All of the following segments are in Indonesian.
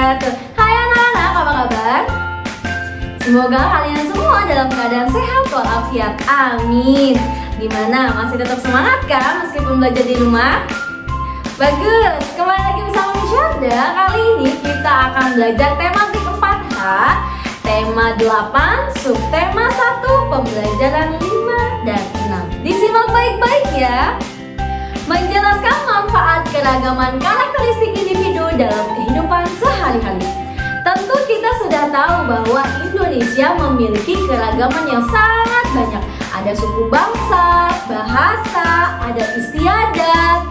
wabarakatuh. Hai anak-anak, apa kabar? Semoga kalian semua dalam keadaan sehat walafiat, amin. Gimana, masih tetap semangat kan meskipun belajar di rumah? Bagus, kembali lagi bersama Miss Syarda. Kali ini kita akan belajar tematik 4H, tema 8, subtema 1, pembelajaran 5 dan 6. Disimak baik-baik ya. Menjelaskan manfaat keragaman karakteristik individu dalam kehidupan sehari-hari. Tentu kita sudah tahu bahwa Indonesia memiliki keragaman yang sangat banyak. Ada suku bangsa, bahasa, adat istiadat,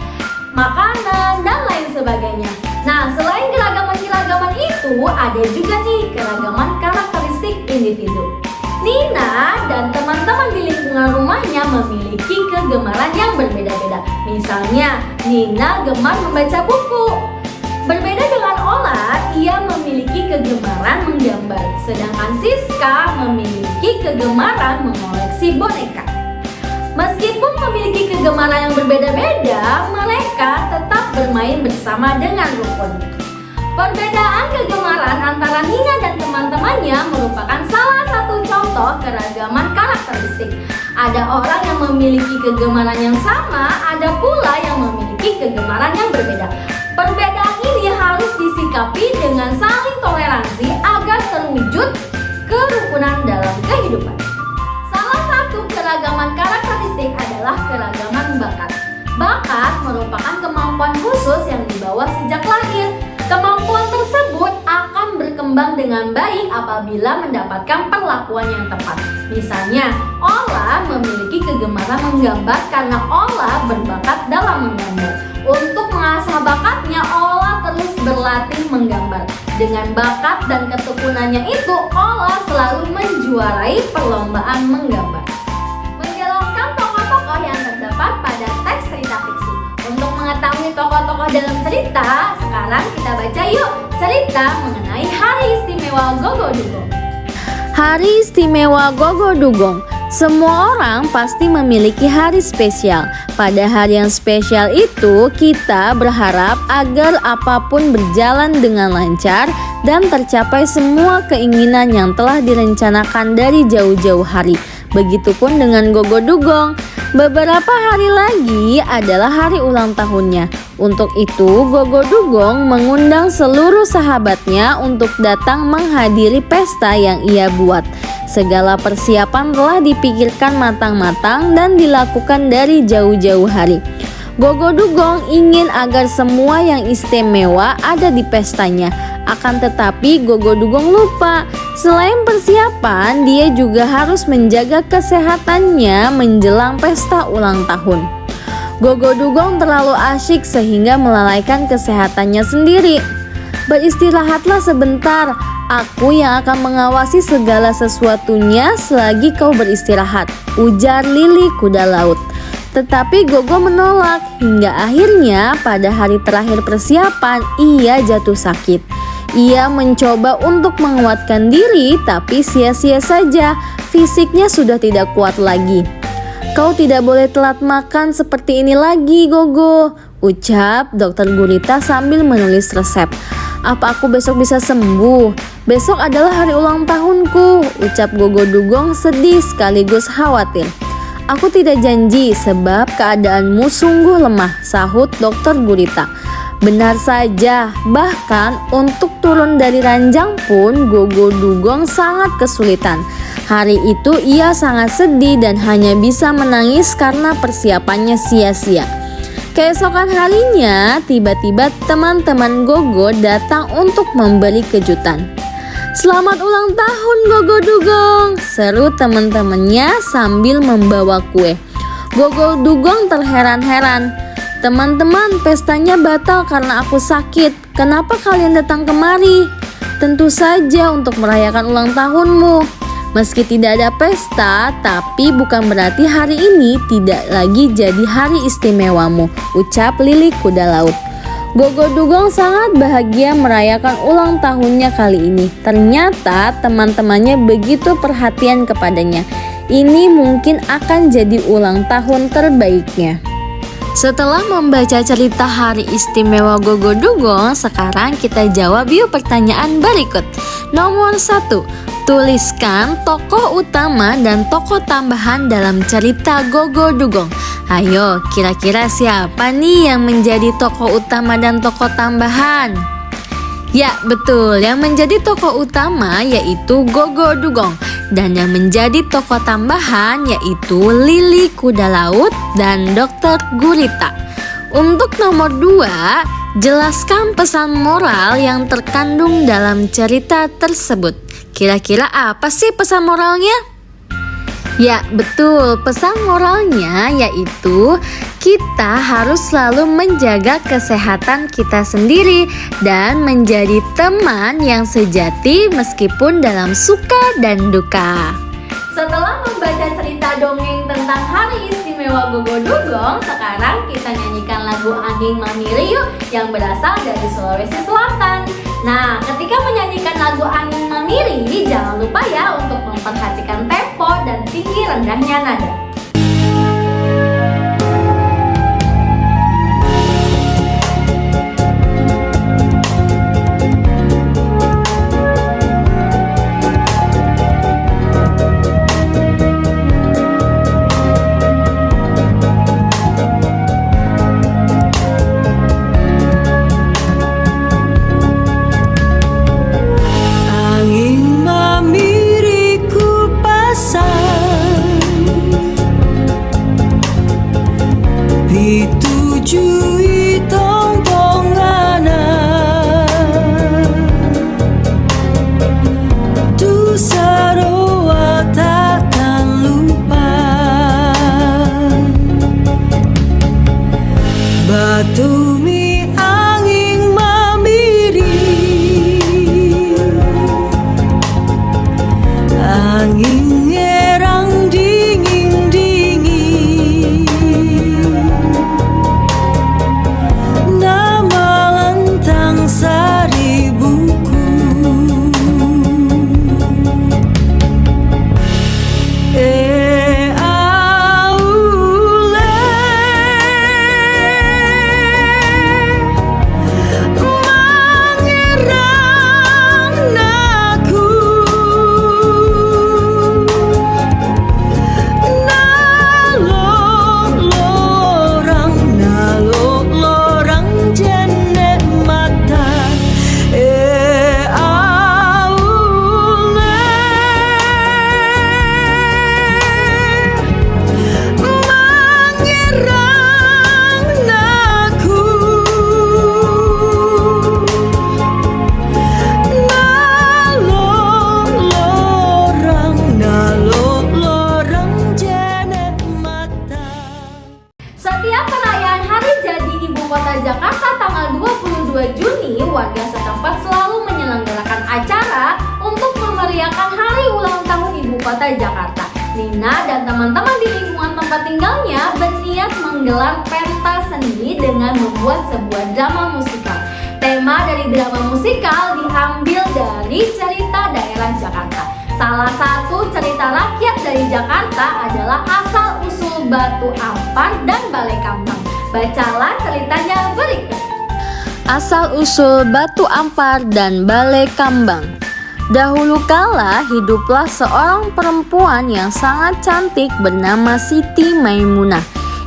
makanan, dan lain sebagainya. Nah, selain keragaman-keragaman itu, ada juga nih keragaman karakteristik individu. Nina dan teman-teman di lingkungan rumahnya memiliki kegemaran yang berbeda-beda. Misalnya, Nina gemar membaca buku. Berbeda dengan Ola, ia memiliki kegemaran menggambar. Sedangkan Siska memiliki kegemaran mengoleksi boneka. Meskipun memiliki kegemaran yang berbeda-beda, mereka tetap bermain bersama dengan rukun. Perbedaan kegemaran antara Nina dan teman-temannya merupakan salah satu contoh keragaman karakteristik. Ada orang yang memiliki kegemaran yang sama, ada pula yang memiliki kegemaran yang berbeda. Perbedaan ini harus disikapi dengan saling toleransi agar terwujud kerukunan dalam kehidupan. Salah satu keragaman karakteristik adalah keragaman bakat. Bakat merupakan kemampuan khusus yang dibawa sejak lahir. Kemampuan tersebut akan berkembang dengan baik apabila mendapatkan perlakuan yang tepat. Misalnya, Ola memiliki kegemaran menggambar karena Ola berbakat dalam menggambar. Untuk mengasah bakatnya, Ola terus berlatih menggambar. Dengan bakat dan ketekunannya itu, Ola selalu menjuarai perlombaan menggambar. Menjelaskan tokoh-tokoh yang terdapat pada teks cerita fiksi. Untuk mengetahui tokoh-tokoh dalam cerita, sekarang kita baca yuk cerita mengenai Hari Istimewa Gogo Dugong. Hari Istimewa Gogo Dugong. Semua orang pasti memiliki hari spesial. Pada hari yang spesial itu, kita berharap agar apapun berjalan dengan lancar dan tercapai semua keinginan yang telah direncanakan dari jauh-jauh hari. Begitupun dengan Gogo Dugong. Beberapa hari lagi adalah hari ulang tahunnya. Untuk itu, Gogo Dugong mengundang seluruh sahabatnya untuk datang menghadiri pesta yang ia buat. Segala persiapan telah dipikirkan matang-matang dan dilakukan dari jauh-jauh hari. Gogo Dugong ingin agar semua yang istimewa ada di pestanya. Akan tetapi Gogo Dugong lupa, selain persiapan, dia juga harus menjaga kesehatannya menjelang pesta ulang tahun. Gogo Dugong terlalu asyik sehingga melalaikan kesehatannya sendiri. Beristirahatlah sebentar, aku yang akan mengawasi segala sesuatunya selagi kau beristirahat, ujar Lili kuda laut. Tetapi Gogo menolak, hingga akhirnya pada hari terakhir persiapan ia jatuh sakit. Ia mencoba untuk menguatkan diri, tapi sia-sia saja, fisiknya sudah tidak kuat lagi. Kau tidak boleh telat makan seperti ini lagi, Gogo, ucap Dokter Gurita sambil menulis resep. Apa aku besok bisa sembuh? Besok adalah hari ulang tahunku, ucap Gogo Dugong sedih sekaligus khawatir. Aku tidak janji sebab keadaanmu sungguh lemah, sahut Dokter Gurita. Benar saja, bahkan untuk turun dari ranjang pun Gogo Dugong sangat kesulitan. Hari itu ia sangat sedih dan hanya bisa menangis karena persiapannya sia-sia. Keesokan harinya, tiba-tiba teman-teman Gogo datang untuk memberi kejutan. Selamat ulang tahun Gogo Dugong, seru teman-temannya sambil membawa kue. Gogo Dugong terheran-heran. Teman-teman, pestanya batal karena aku sakit. Kenapa kalian datang kemari? Tentu saja untuk merayakan ulang tahunmu. Meski tidak ada pesta, tapi bukan berarti hari ini tidak lagi jadi hari istimewamu, ucap Lili kuda laut. Gogo Dugong sangat bahagia merayakan ulang tahunnya kali ini. Ternyata teman-temannya begitu perhatian kepadanya. Ini mungkin akan jadi ulang tahun terbaiknya. Setelah membaca cerita hari istimewa Gogo Dugong, sekarang kita jawab yuk pertanyaan berikut. Nomor 1, tuliskan tokoh utama dan tokoh tambahan dalam cerita Gogo Dugong. Ayo, kira-kira siapa nih yang menjadi tokoh utama dan tokoh tambahan? Ya, betul, yang menjadi tokoh utama yaitu Gogo Dugong. Dan yang menjadi tokoh tambahan yaitu Lili Kuda Laut dan Dokter Gurita. Untuk nomor 2, jelaskan pesan moral yang terkandung dalam cerita tersebut. Kira-kira apa sih pesan moralnya? Ya, betul, pesan moralnya yaitu kita harus selalu menjaga kesehatan kita sendiri dan menjadi teman yang sejati meskipun dalam suka dan duka. Setelah membaca cerita dongeng tentang hari istimewa Gogo Dugong, sekarang kita nyanyikan lagu Angin Mamiri yuk yang berasal dari Sulawesi Selatan. Nah, ketika menyanyikan lagu Angin Mamiri, jangan lupa ya untuk memperhatikan tempo dan tinggi rendahnya nada. Ditujui tongtongana tu Sarawak takkan lupa Batumi angin mamiri angin ngerang dingin-dingin sari buku aule mangerang naku nalok lorang jenek mata Setiap perayaan Hari Jadi Ibu Kota Jakarta tanggal 22 Juni, warga setempat selalu menyelenggarakan acara untuk memeriahkan hari ulang tahun Ibu Kota Jakarta. Nina dan teman-teman di lingkungan tempat tinggalnya berniat menggelar pentas seni dengan membuat sebuah drama musikal. Tema dari drama musikal diambil dari cerita daerah Jakarta. Salah satu cerita rakyat dari Jakarta adalah asal-usul Batu Ampar dan Balai Kambang. Bacalah ceritanya berikut. Asal-usul Batu Ampar dan Balai Kambang. Dahulu kala hiduplah seorang perempuan yang sangat cantik bernama Siti Maimunah.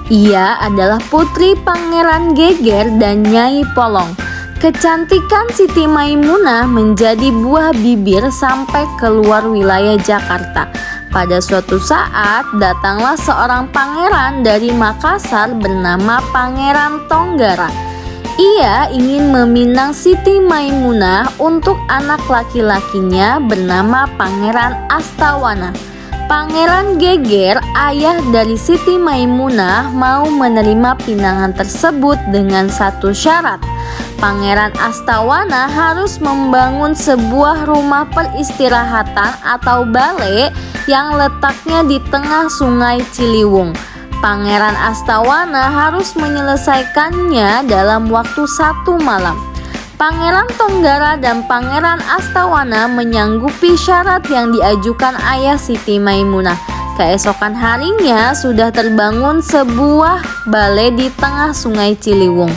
Ia adalah putri Pangeran Geger dan Nyai Polong. Kecantikan Siti Maimunah menjadi buah bibir sampai keluar wilayah Jakarta. Pada suatu saat datanglah seorang pangeran dari Makassar bernama Pangeran Tonggara. Ia ingin meminang Siti Maimunah untuk anak laki-lakinya bernama Pangeran Astawana. Pangeran Geger, ayah dari Siti Maimunah, mau menerima pinangan tersebut dengan satu syarat. Pangeran Astawana harus membangun sebuah rumah peristirahatan atau balai yang letaknya di tengah Sungai Ciliwung. Pangeran Astawana harus menyelesaikannya dalam waktu 1 malam. Pangeran Tonggara dan Pangeran Astawana menyanggupi syarat yang diajukan ayah Siti Maimunah. keesokan harinya sudah terbangun sebuah balai di tengah Sungai Ciliwung.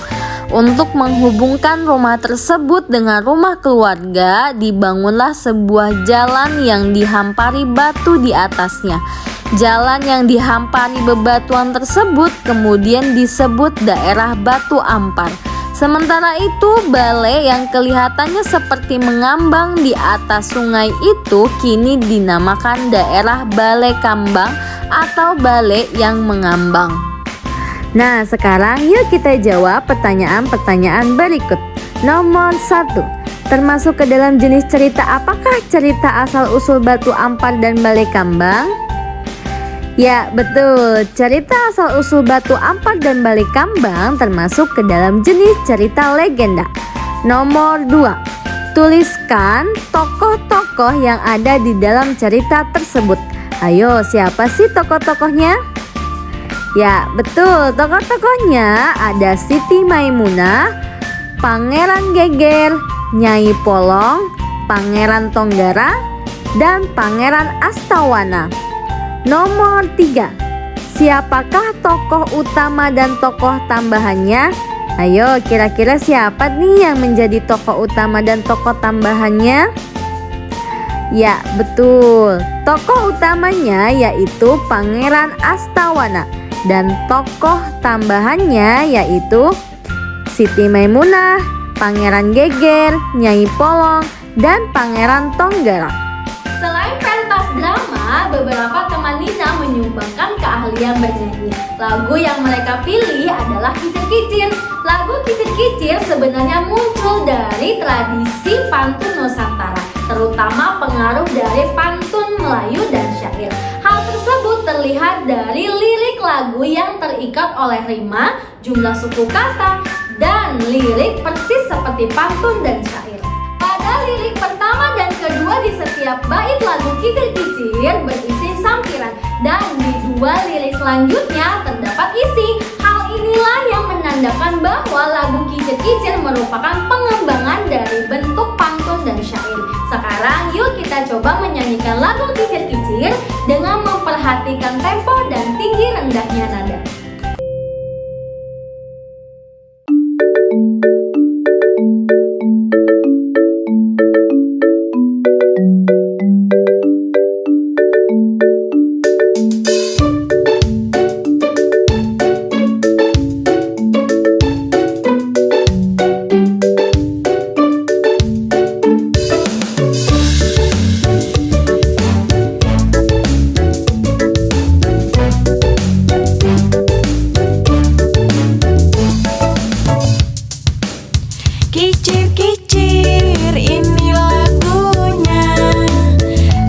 Untuk menghubungkan rumah tersebut dengan rumah keluarga, dibangunlah sebuah jalan yang dihampari batu di atasnya. Jalan yang dihampari bebatuan tersebut kemudian disebut daerah Batu Ampar. Sementara itu, balai yang kelihatannya seperti mengambang di atas sungai itu kini dinamakan daerah Balai Kambang atau balai yang mengambang. Nah, sekarang yuk kita jawab pertanyaan-pertanyaan berikut. Nomor 1. Termasuk ke dalam jenis cerita apakah cerita asal-usul Batu Ampar dan Balai Kambang? Ya, betul. Cerita asal-usul Batu Ampar dan Balai Kambang termasuk ke dalam jenis cerita legenda. Nomor 2. Tuliskan tokoh-tokoh yang ada di dalam cerita tersebut. Ayo, siapa sih tokoh-tokohnya? Ya, betul. Tokoh-tokohnya ada Siti Maimunah, Pangeran Geger, Nyai Polong, Pangeran Tonggara, dan Pangeran Astawana. Nomor 3. Siapakah tokoh utama dan tokoh tambahannya? Ayo, kira-kira siapa nih yang menjadi tokoh utama dan tokoh tambahannya? Ya, betul. Tokoh utamanya yaitu Pangeran Astawana dan tokoh tambahannya yaitu Siti Maimunah, Pangeran Geger, Nyai Polong, dan Pangeran Tonggara. Selain pentas drama, beberapa teman Nina menyumbangkan keahlian bernyanyi. Lagu yang mereka pilih adalah Kicir-Kicir. Lagu Kicir-Kicir sebenarnya muncul dari tradisi pantun Nusantara, terutama pengaruh dari pantun Melayu dan syair. Hal tersebut terlihat dari lirik lagu yang terikat oleh rima, jumlah suku kata, dan lirik persis seperti pantun dan syair. Pada lirik pertama dan kedua di setiap bait lagu Kicir-Kicir berisi sampiran, dan di dua lirik selanjutnya terdapat isi. Hal inilah yang menandakan bahwa lagu Kicir-Kicir merupakan pengembangan dari bentuk pantun dan syair. Sekarang yuk kita coba menyanyikan lagu Kicir-Kicir dengan memperhatikan tempo dan tinggi rendahnya nada. Kicir-kicir ini lagunya,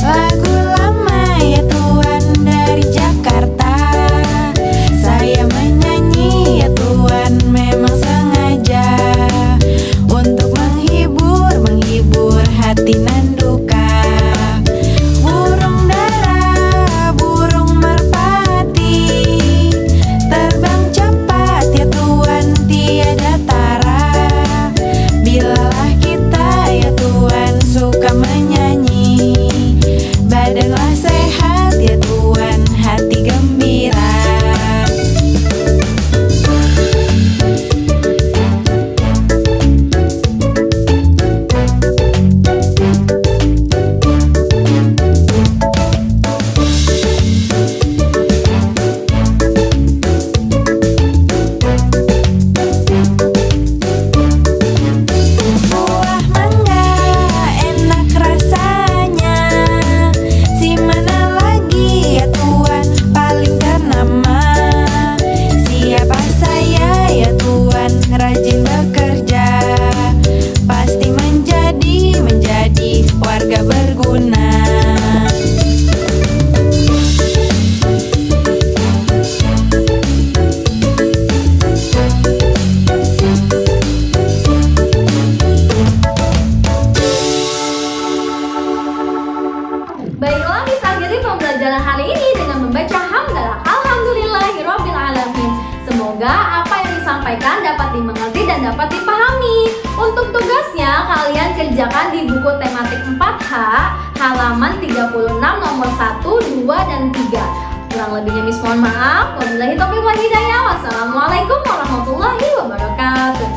lagu lama ya Tuan dari Jakarta. Saya menyanyi ya Tuan memang sengaja untuk menghibur hati nan duka. Burung dara, burung merpati, terbang cepat ya Tuan tiada tara. Bilalah kita ya Tuan suka menyanyi, badanlah sehat ya Tuan, hati gembira. Buah mangga enak rasanya, si mana lagi ya Tuan paling ternama. Siapa saya ya Tuan rajin bekerja, pasti menjadi warga berguna. Baiklah, kita akhiri pembelajaran hari ini dengan membaca hamdalah Alhamdulillahirrabbilalamin. Semoga apa yang disampaikan dapat dimengerti dan dapat dipahami. Untuk tugasnya, kalian kerjakan di buku tematik 4H halaman 36 nomor 1, 2, dan 3. Kurang lebihnya Miss mohon maaf. Wabillahi taufiq wal hidayah. Wassalamualaikum warahmatullahi wabarakatuh.